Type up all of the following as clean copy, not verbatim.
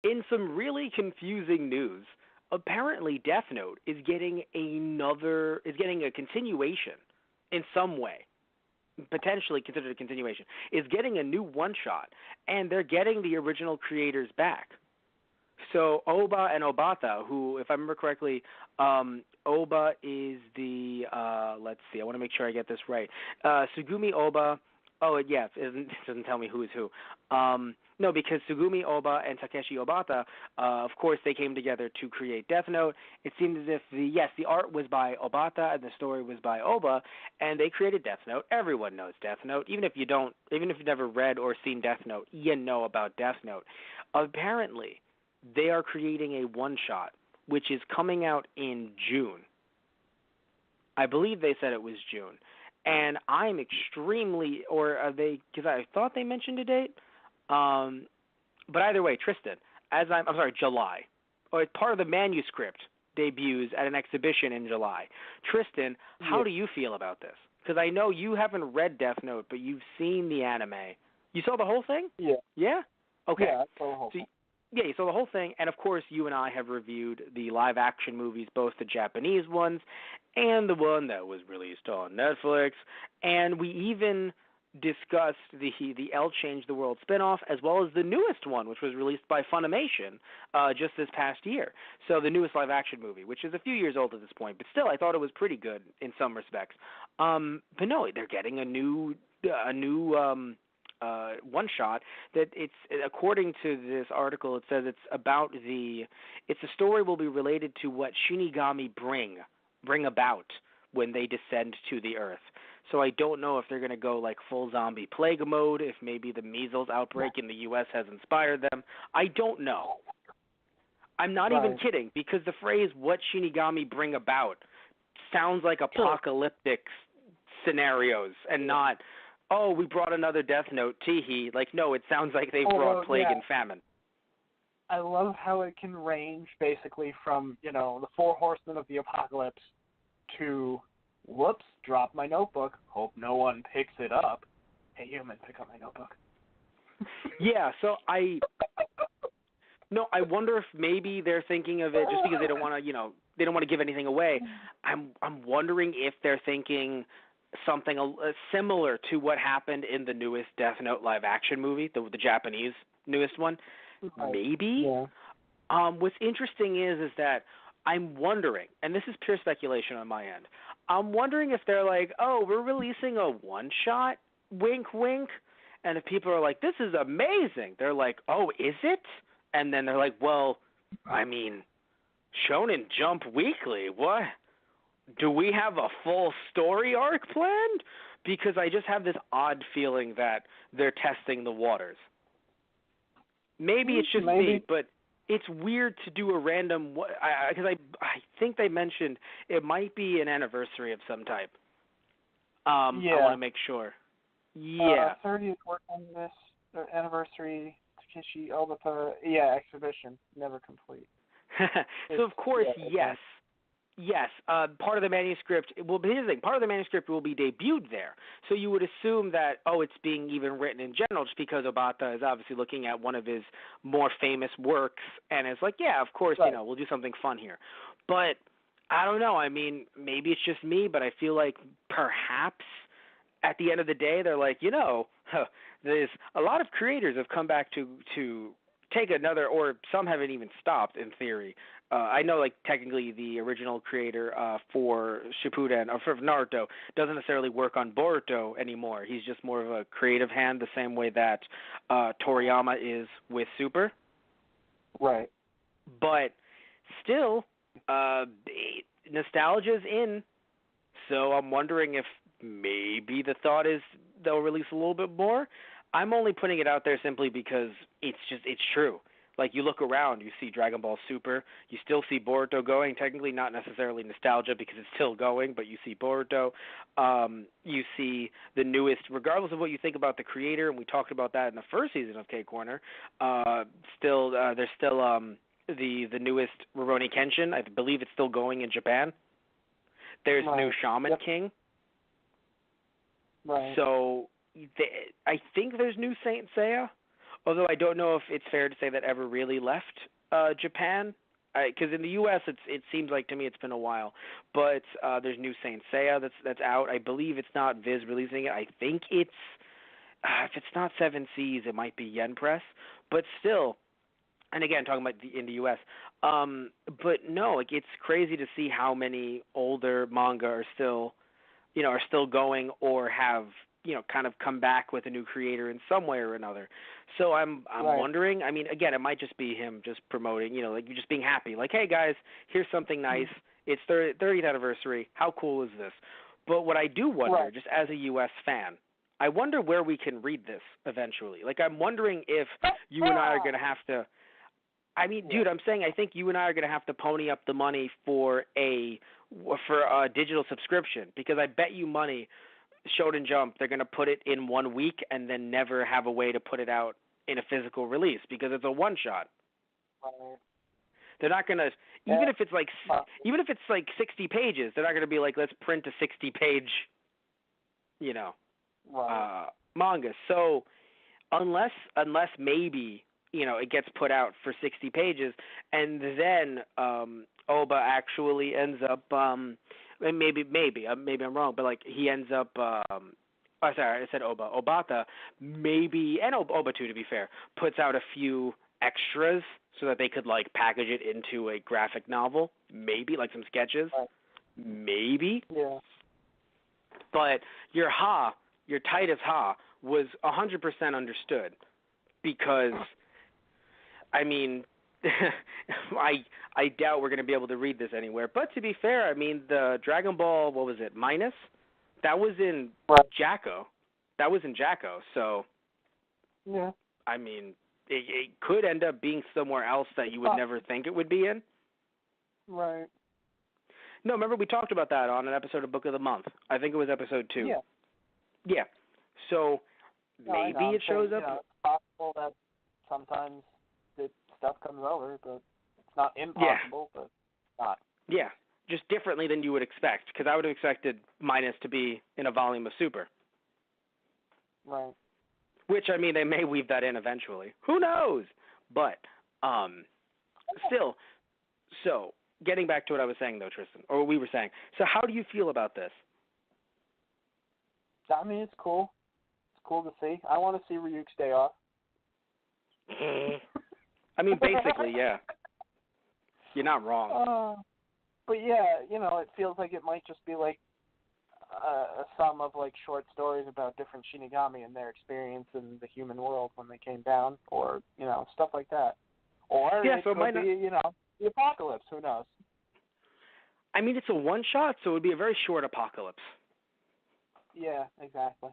In some really confusing news, apparently Death Note is getting a continuation in some way, potentially considered a continuation, is getting a new one shot, and they're getting the original creators back. So Oba and Obata, who, if I remember correctly, Oba is the let's see, I want to make sure I get this right. Sugumi Oba. Oh, yes, it doesn't tell me who is who. No, because Sugumi Oba and Takeshi Obata, of course, they came together to create Death Note. It seemed as if the art was by Obata and the story was by Oba, and they created Death Note. Everyone knows Death Note, even if you've never read or seen Death Note, you know about Death Note. Apparently, they are creating a one shot, which is coming out in June. I believe they said it was June. And I'm extremely, or are they, because I thought they mentioned a date. But either way, Tristan, I'm sorry, July, or part of the manuscript debuts at an exhibition in July. Tristan, how do you feel about this? Because I know you haven't read Death Note, but you've seen the anime. You saw the whole thing? Yeah. Yeah? Okay. Yeah, I saw the whole thing. Yeah, you saw the whole thing, and of course you and I have reviewed the live-action movies, both the Japanese ones and the one that was released on Netflix, and we even discussed the L Change the World spinoff, as well as the newest one, which was released by Funimation just this past year. So the newest live-action movie, which is a few years old at this point, but still I thought it was pretty good in some respects. But no, they're getting a new one shot that it's, according to this article, it says it's a story will be related to what Shinigami bring about when they descend to the earth. So I don't know if they're going to go like full zombie plague mode, if maybe the measles outbreak in the U.S. has inspired them. I don't know. I'm not even kidding, because the phrase "what Shinigami bring about" sounds like apocalyptic scenarios and not, oh, we brought another Death Note, teehee. Like, no, it sounds like they brought plague and famine. I love how it can range basically from, the four horsemen of the apocalypse to, whoops, drop my notebook, hope no one picks it up. Hey, human, pick up my notebook. Yeah, so I wonder if maybe they're thinking of it just because they don't want to, they don't want to give anything away. I'm wondering if they're thinking something similar to what happened in the newest Death Note live action movie, the Japanese newest one. Maybe. Yeah. What's interesting is that I'm wondering, and this is pure speculation on my end, I'm wondering if they're like, oh, we're releasing a one-shot, wink, wink, and if people are like, this is amazing, they're like, oh, is it? And then they're like, well, I mean, Shonen Jump Weekly, what? Do we have a full story arc planned? Because I just have this odd feeling that they're testing the waters. Maybe it's just me, but it's weird to do a random, because I think they mentioned it might be an anniversary of some type. I want to make sure. Yeah. 30th work on this anniversary Takeshi Obata, exhibition, never complete. So of course, yes. Yes, part of the manuscript, well, here's the thing, part of the manuscript will be debuted there. So you would assume that, it's being even written in general just because Obata is obviously looking at one of his more famous works and it's like, yeah, of course, we'll do something fun here. But I don't know. I mean, maybe it's just me, but I feel like perhaps at the end of the day, they're like, there's a lot of creators have come back to take another, or some haven't even stopped in theory. I know, like, technically the original creator for Shippuden, or for Naruto, doesn't necessarily work on Boruto anymore. He's just more of a creative hand, the same way that Toriyama is with Super. Right. But still, nostalgia's in, so I'm wondering if maybe the thought is they'll release a little bit more. I'm only putting it out there simply because it's true. Like, you look around, you see Dragon Ball Super, you still see Boruto going, technically not necessarily nostalgia because it's still going, but you see Boruto. You see the newest, regardless of what you think about the creator, and we talked about that in the first season of Korner, there's still the newest Rurouni Kenshin. I believe it's still going in Japan. There's new Shaman King. Right. So I think there's new Saint Seiya. Although I don't know if it's fair to say that ever really left Japan. Because in the U.S. it seems like to me it's been a while, but there's new Saint Seiya that's out. I believe it's not Viz releasing it. I think it's if it's not Seven Seas, it might be Yen Press, but still. And again, talking about in the U.S. But no, like it's crazy to see how many older manga are still going or have kind of come back with a new creator in some way or another. So I'm Right. wondering. I mean, again, it might just be him just promoting. Like you're just being happy. Like, hey guys, here's something nice. It's 30th anniversary. How cool is this? But what I do wonder, Right. just as a U.S. fan, I wonder where we can read this eventually. Like, I'm wondering if you and I are going to have to. I mean, Yeah. dude, I'm saying I think you and I are going to have to pony up the money for a digital subscription, because I bet you money Shonen Jump they're going to put it in 1 week and then never have a way to put it out in a physical release because it's a one shot. Right. They're not going to even if it's like 60 pages, they're not going to be like, let's print a 60-page Right. manga. So unless maybe it gets put out for 60 pages, and then Oba actually ends up maybe I'm wrong, but like he ends up sorry, I said Oba. Obata maybe, and Oba too, to be fair, puts out a few extras so that they could like package it into a graphic novel, maybe like some sketches, Right. maybe. Yeah. But your Titus Ha was 100% understood, because I mean, I doubt we're going to be able to read this anywhere. But to be fair, I mean, the Dragon Ball, what was it, Minus? That was in Right. Jacko. So, Yeah. I mean, it could end up being somewhere else that you would never think it would be in. Right. No, remember we talked about that on an episode of Book of the Month. I think it was episode 2. Yeah. Yeah. So No, I maybe know. it shows up. It's possible that sometimes the stuff comes over, but it's not impossible, but not. Yeah, just differently than you would expect, because I would have expected Minus to be in a volume of Super. Right. Which, I mean, they may weave that in eventually. Who knows? But still, so getting back to what I was saying, though, Tristan, or what we were saying. So how do you feel about this? I mean, it's cool. It's cool to see. I want to see Ryuk's day off. I mean, basically, yeah. You're not wrong. But yeah, it feels like it might just be like a sum of like short stories about different Shinigami and their experience in the human world when they came down, or stuff like that. Or yeah, it so could it might be, the apocalypse. Who knows? I mean, it's a one-shot, so it would be a very short apocalypse. Yeah, exactly.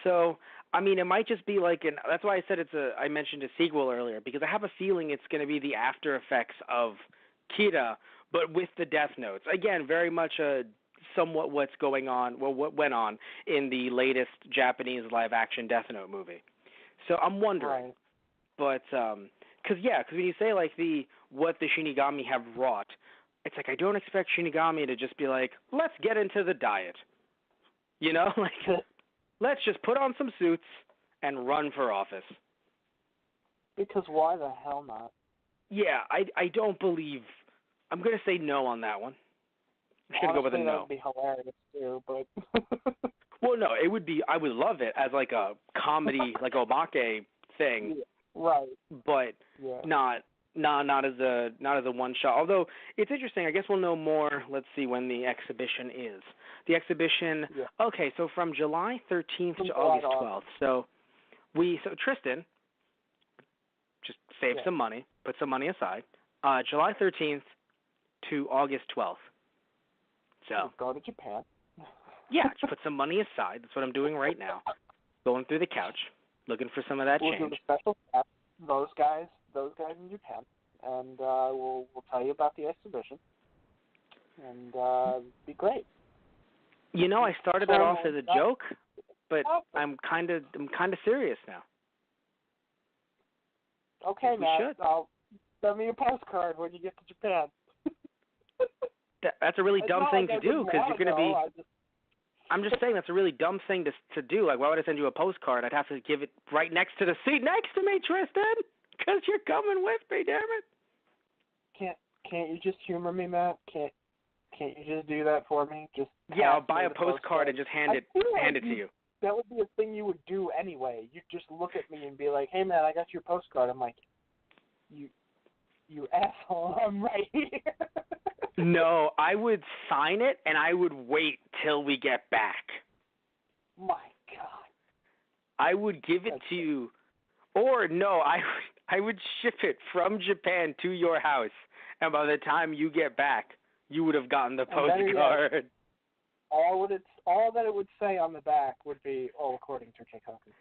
So, I mean, it might just be like that's why I said I mentioned a sequel earlier, because I have a feeling it's going to be the after effects of Kira, but with the Death Notes. Again, very much somewhat what went on in the latest Japanese live-action Death Note movie. So I'm wondering. Right. But, because when you say like what the Shinigami have wrought, it's like I don't expect Shinigami to just be like, let's get into the diet. Like, let's just put on some suits and run for office. Because why the hell not? Yeah, I don't believe. I'm going to say no on that one. I'm just going to go with a no. That would be hilarious too, but. Well, no, it would be. I would love it as like a comedy, like omake thing. Yeah, right. But yeah. not as a one shot. Although it's interesting. I guess we'll know more. Let's see when the exhibition is. The exhibition. Yeah. Okay, so from July 13th to August 12th. So Tristan, just save some money, put some money aside. July 13th to August 12th. So go to Japan. Yeah, just put some money aside. That's what I'm doing right now. Going through the couch, looking for some of that change. We'll do a special cast, those guys in Japan, and we'll tell you about the exhibition, and be great. I started that off as a joke, but I'm kind of serious now. Okay, Matt. Send me a postcard when you get to Japan. That's a really dumb thing to do, because you're going to be. I'm just saying that's a really dumb thing to do. Like, why would I send you a postcard? I'd have to give it right next to the seat next to me, Tristan, because you're coming with me, damn it. Can't you just humor me, Matt? Can't you just do that for me? Just I'll buy a postcard and just hand it to you. That would be a thing you would do anyway. You'd just look at me and be like, "Hey, man, I got your postcard." I'm like, "You asshole! I'm right here." No, I would sign it and I would wait till we get back. My God. I would give it to you, or no, I would ship it from Japan to your house, and by the time you get back, you would have gotten the postcard. All that it would say on the back would be, "All according to Keikaku."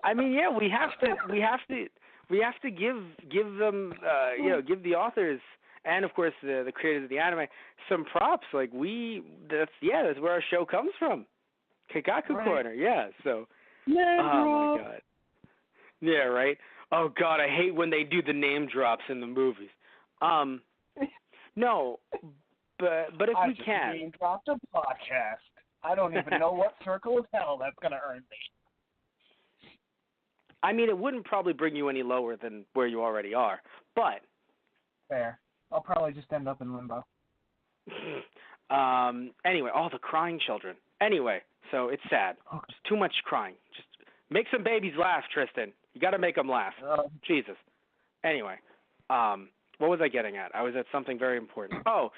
I mean, yeah, we have to give them, give the authors and of course the creators of the anime some props. Like that's where our show comes from, Keikaku right. Korner. Yeah, so. Yeah, oh my God. Yeah, right. Oh God, I hate when they do the name drops in the movies. No, but if we can. I just name dropped a podcast. I don't even know what circle of hell that's gonna earn me. I mean, it wouldn't probably bring you any lower than where you already are, but. Fair. I'll probably just end up in limbo. Anyway, all the crying children. Anyway, so it's sad. Just too much crying. Just make some babies laugh, Tristan. You got to make them laugh. Jesus. Anyway, what was I getting at? I was at something very important. Oh,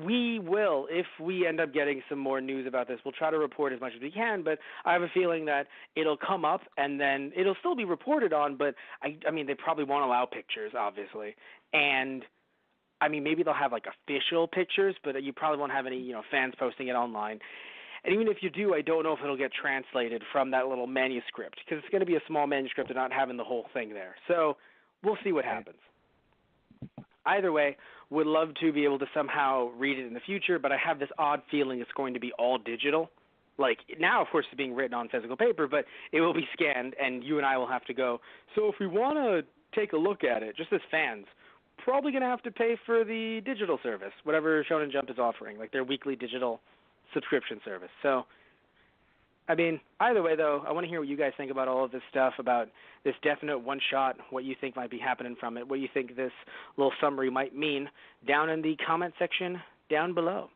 we will, if we end up getting some more news about this, we'll try to report as much as we can, but I have a feeling that it'll come up and then it'll still be reported on, but I mean, they probably won't allow pictures, obviously. And, I mean, maybe they'll have, like, official pictures, but you probably won't have any, fans posting it online. And even if you do, I don't know if it'll get translated from that little manuscript, because it's going to be a small manuscript and not having the whole thing there. So we'll see what happens. Either way, would love to be able to somehow read it in the future, but I have this odd feeling it's going to be all digital. Like, now, of course, it's being written on physical paper, but it will be scanned, and you and I will have to go. So if we want to take a look at it, just as fans, probably going to have to pay for the digital service, whatever Shonen Jump is offering, like their weekly digital subscription service. So, I mean, either way, though, I want to hear what you guys think about all of this stuff, about this Death Note one-shot, what you think might be happening from it, what you think this little summary might mean, down in the comment section down below.